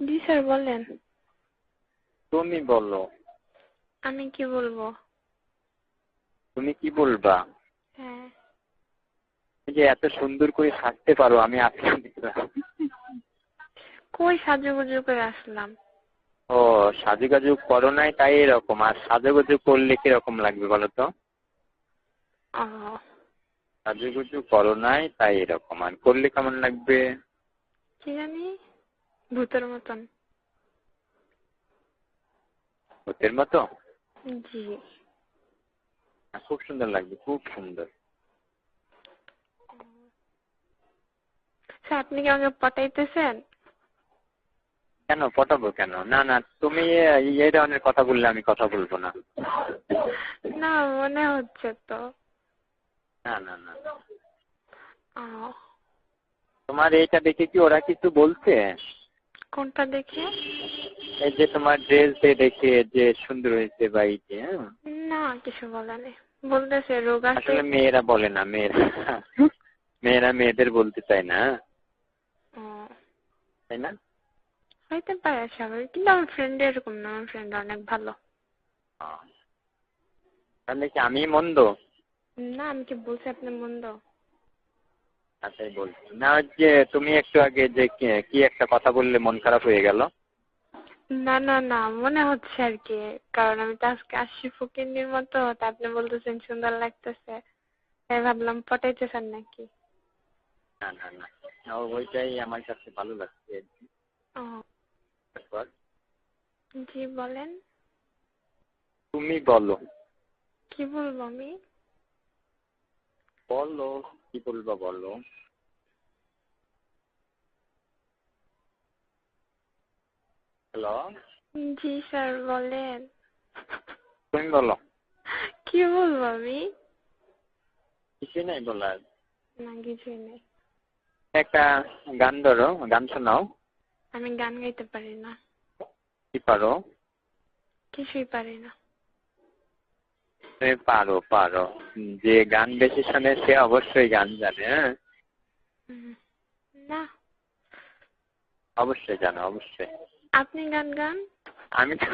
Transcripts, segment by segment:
জি sir বলেন। তুমি বলো। আমি কি বলবো? তুমি কি বলবা? হ্যাঁ। তুমি যে এত সুন্দর করে সাজতে পারো, আমি আজকে দেখলাম। কই সাজুগুজু করে আসলাম? ও, সাজুগাজু করো নাই তাই এরকম, আর সাজুগুজু করলে কিরকম লাগবে বলো তো? ও, সাজুগুজু করো নাই তাই এরকম, আর করলে কেমন লাগবে? কি জানি, ভূতের মতন। ভূতের মতো? জি। খুব সুন্দর লাগবে, খুব সুন্দর। স্যার আপনি কি আমাকে পটাইতেছেন? কেন পটাবো কেন? না না, তুমি এই ধরনের কথা বললে আমি কথা বলবো না। না মনে হচ্ছে তো। না না না, ও, তোমার এইটা দেখে কি ওরা কিছু বলছে? কোনটা দেখে? এই যে তোমার ড্রেস দেখে যে সুন্দর হয়েছে বা এই যে, না কিছু বলেনি, বলতেছে রোগ আছে। আসলে মেয়েরা বলে না, মেয়েরা মেয়েদের বলতে চায় না, ও, তাই না? হইতে পারে সবাই, কিন্তু আমার ফ্রেন্ড এরকম না, আমার ফ্রেন্ড অনেক ভালো। তাহলে কি আমি মন্দ? না আমি কি বলছি আপনি মন্দ? তাই বলছি না। যে তুমি একটু আগে যে কি একটা কথা বললে মন খারাপ হয়ে গেল। না না না, মনে হচ্ছে আর কি, কারণ আমি তো আজকে আসছি ফকিন্নির মতো, তা আপনি বলতেছেন সুন্দর লাগতেছে, তাই ভাবলাম পটাইতেছেন নাকি। না না না, ওইটাই আমার কাছে ভালো লাগছে। ও, তারপর জি বলেন। তুমি বলো। কি বলবো আমি? বলো, কি বলবো বলো। হ্যালো, জি স্যার বলেন। তুমি বলো। কি বলবো আমি? কিছুই নাই বলার। না কিছুই নেই। একটা গান ধরো, গান শোনাও। আমি গান গাইতে পারি না। কি পারো? কিছুই পারি না। তুমি পারো পারো, যে গান বেশি শোনে সে অবশ্যই গান জানে। হ্যাঁ, না। অবশ্যই জানো, অবশ্যই। আপনি গান গান। আমি তো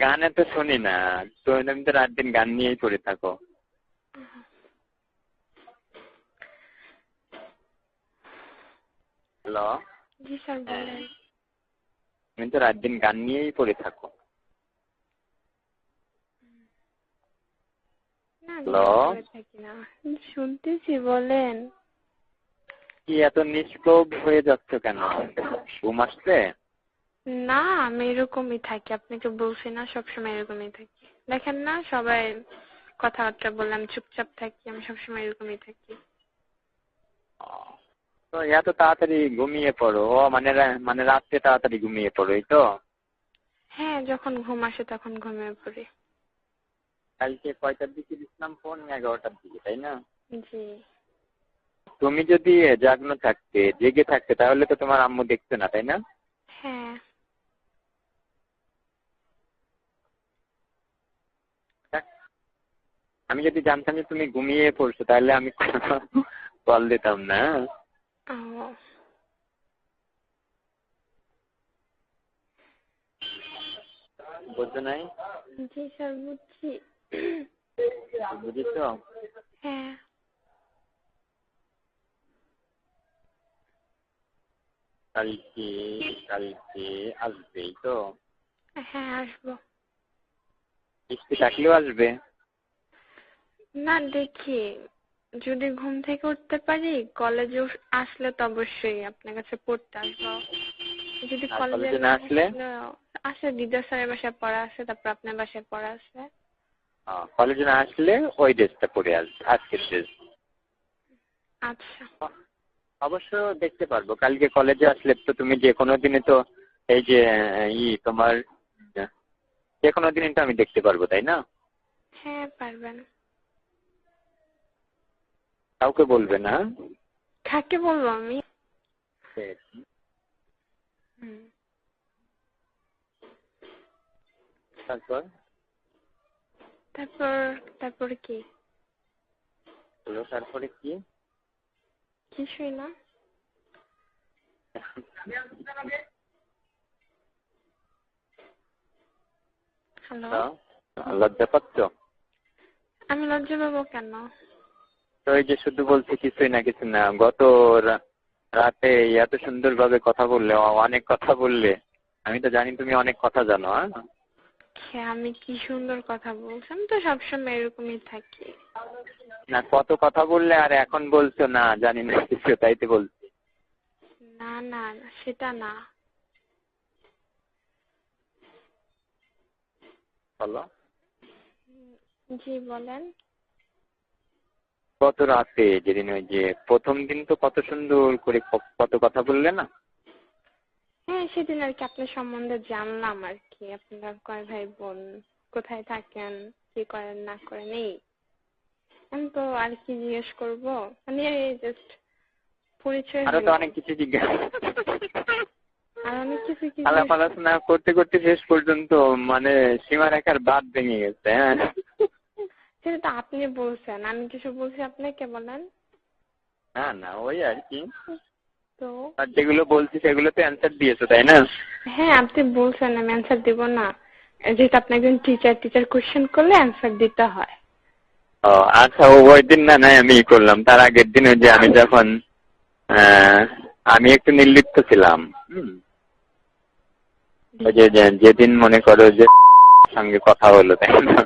গান এত শুনি না, তো আমি তো রাত দিন গান নিয়েই পড়ে থাকো। হ্যালো, জি স্যার বলেন। তুমি তো রাত দিন গান নিয়েই পড়ে থাকো। না আমি হ্যালো, গান করে থাকি না। শুনতেছি বলেন। কি এত নিষ্প্রভ হয়ে যাচ্ছ কেন? ঘুম আসছে? না আমি এরকমই থাকি, আপনাকে বলছি না সবসময় এরকমই থাকি। দেখেন না সবাই কথাবার্তা বললাম চুপচাপ থাকি, আমি সবসময় এরকমই থাকি। তো এত তাড়াতাড়ি ঘুমিয়ে পড়ো? ও মানে মানে রাত্রে তাড়াতাড়ি ঘুমিয়ে পড়ো, এই তো? হ্যাঁ যখন ঘুম আসে তখন ঘুমিয়ে পড়ি। কালকে কয়টার দিকে দিচ্ছিলাম ফোন? 11টার দিকে, তাই না? জি। তুমি যদি জেগে থাকতে তাহলে তো তোমার আম্মু দেখতো না, তাই না? হ্যাঁ। আমি যদি জানতাম যে তুমি ঘুমিয়ে পড়ছো তাহলে আমি কল দিতাম না। ও, বুঝছো নাই? জি স্যার বুঝছি। বুঝেছো? হ্যাঁ। কালকে কালকে আসবেই তো? হ্যাঁ আসবো। বৃষ্টি থাকলেও আসবে? না দেখি, যদি ঘুম থেকে উঠতে পারি কলেজে আসলে তো অবশ্যই আপনার কাছে পড়তে আসবো। যদি আর কলেজে কলেজে না না আসলে? আসলে আসে দিদা স্যারের বাসায় পড়া আছে, তারপর আপনার বাসায় পড়া আছে। কলেজে না আসলে ওই ড্রেসটা পরে আসবে, আজকের ড্রেস। আচ্ছা। অবশ্য দেখতে পারবো কালকে কলেজে আসলে তো। তুমি যে কোনো দিনে তো এই যে তোমার যে কোনো দিনই তো আমি দেখতে পারবো, তাই না? হ্যাঁ পারবেন। কাউকে বলবে না? কাকে বলবো আমি? হুম। তারপর তারপর তারপর কি? তারপরে কি? কিছুই না। হ্যালো। লজ্জা পাচ্ছ? আমি লজ্জা পাবো কেন? তো এই যে শুধু বলছে কিছুই না কিছু না, গত রাতে এত সুন্দর ভাবে কথা বললে, অনেক কথা বললে। আমি তো জানি তুমি অনেক কথা জানো। আমি কি সুন্দর কথা বলছি? আমি তো সবসময় এরকমই থাকি। না, কত কথা বললে আর এখন বলছো না জানি না কিছু, তাইতে বলছি। না না, সেটা না। বলো। জি বলেন। কত রাতে যেদিন ওই যে প্রথম দিন তো কত সুন্দর করে কত কথা বললে না? হ্যাঁ, সেদিন আর কি আপনার সম্বন্ধে জানলাম আর কি। আপনারা কয় ভাই বোন, কোথায় থাকেন, কি করেন না করেন, এই। আমি তো আর কি জিজ্ঞেস করবো, মানে জাস্ট পরিচয় আরো তো হলো। অনেক কিছু জিজ্ঞাসা। আর অনেক কিছু কি আলাপ আলোচনা করতে করতে শেষ পর্যন্ত মানে সীমারেখার বাঁধ ভেঙে গেছে। হ্যাঁ, সেটা তো আপনি বলছেন, আমি কিছু বলছি আপনাকে? বলেন। না না, ওই আর কি। তো আর যেগুলো বলছি সেগুলো তো অ্যান্সার দিয়েছো, তাই না? হ্যাঁ, আপনি বলছেন, আমি অ্যান্সার দিব না? যেহেতু আপনি একজন টিচার, টিচার কোশ্চেন করলে অ্যান্সার দিতে হয়। ও আচ্ছা, ওই দিন না নাই আমি করলাম, তার আগের দিন ওই যে আমি যখন আমি একটু নির্লিপ্ত ছিলাম। ওই যে যেদিন মনে করো যে সঙ্গে কথা হলো, তাই না?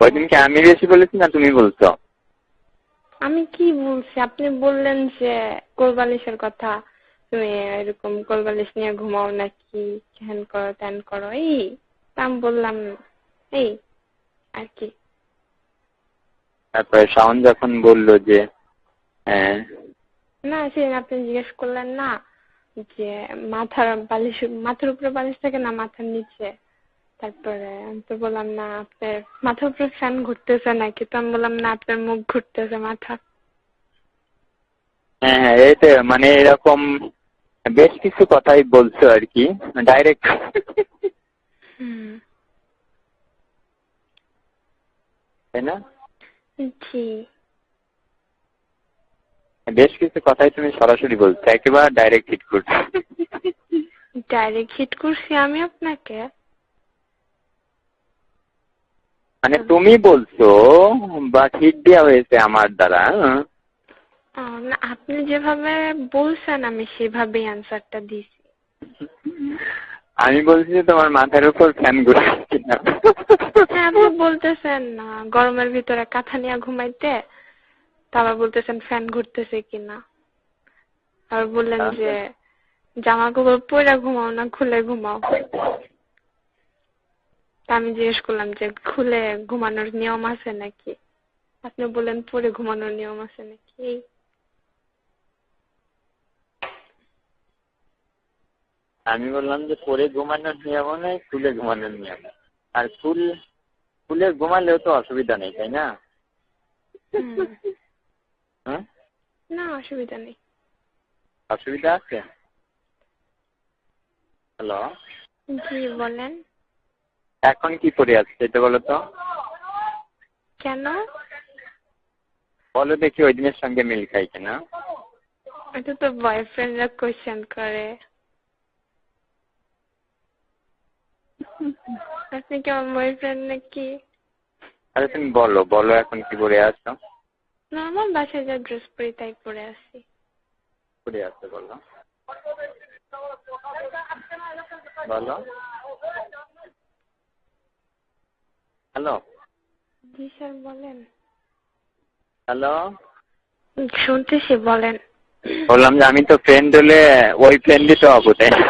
ওই দিনকে আমি বেশি বলেছি না তুমি বলছো? আমি কি বলছি? আপনি বললেন যে কোলবালিশের কথা, তুমি এরকম কোলবালিশ নিয়ে ঘুমাও নাকি, হ্যান করো ত্যান করো, এই। তা আমি বললাম এই আর কি। তারপরে শাওন যখন বললো যে না, সেদিন আপনি জিজ্ঞেস করলেন না যে মাথার বালিশ, মাথার উপরে বালিশ থাকে না মাথার নিচে? তারপরে আমি তো বললাম না আপনার মাথার উপরে ফ্যান ঘুরতেছে নাকি, তো আমি বললাম না আপনার মুখ ঘুরতেছে মাথা। হ্যাঁ হ্যাঁ, এই তো মানে এরকম বেশ কিছু কথাই বলছো আর কি, ডাইরেক্ট। তাই না? জি। বেশ কিছু কথাই তুমি সরাসরি বলছো, একেবারে ডাইরেক্ট হিট করছো। ডাইরেক্ট হিট করছি আমি আপনাকে? মানে তুমি বলছো বা হিট দেওয়া হয়েছে আমার দ্বারা। না, আপনি যেভাবে বলছেন আমি সেভাবেই অ্যান্সারটা দিছি। আমি বলছি যে তোমার মাথার উপর ফ্যান ঘুরছে না। হ্যাঁ, আপনি বলতেছেন না গরমের ভিতরে কাঁথা নিয়ে ঘুমাইতে, তারপর বলতেছেন ফ্যান ঘুরতেছে কিনা। আর বললেন যে জামা কাপড় পরে ঘুমাও না খুলে ঘুমাও। তা আমি জিজ্ঞেস করলাম যে খুলে ঘুমানোর নিয়ম আছে নাকি, আপনি বললেন পরে ঘুমানোর নিয়ম আছে নাকি। আমি বললাম যে পরে ঘুমানোর নিয়ম নেই, খুলে ঘুমানোর নিয়ম। আর খুলে ঘুমালেও তো অসুবিধা নেই, তাই না? না, অসুবিধা নেই। অসুবিধা আছে? হ্যালো। জি বলেন। এখন কি পরে আছে সেটা বলো তো। কেন? বলো দেখি ওই দিনের সঙ্গে মিল খাই কিনা। এটা তো বয়ফ্রেন্ডরা কোয়েশ্চেন করে। আপনি কি আমার বয়ফ্রেন্ড নাকি? আরে তুমি বলো বলো এখন কি পরে আসছো? নর্মাল বাসায় যা ড্রেস পরি তাই পরে আসি। পরে আসছো বলো। বলো। হ্যালো। জি স্যার বলেন। হ্যালো। শুনতেছি, বলেন। বললাম যে আমি তো ফ্রেন্ড হলে ওই ফ্রেন্ডই তো হবো, তাই না?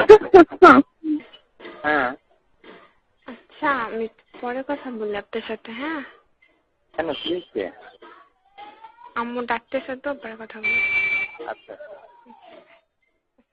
হ্যাঁ। আচ্ছা, আমি পরে কথা বলি আপনার সাথে। হ্যাঁ, কেন কি হয়েছে? আম্মু ডাকতেছে তো, পরে কথা বলি। আচ্ছা।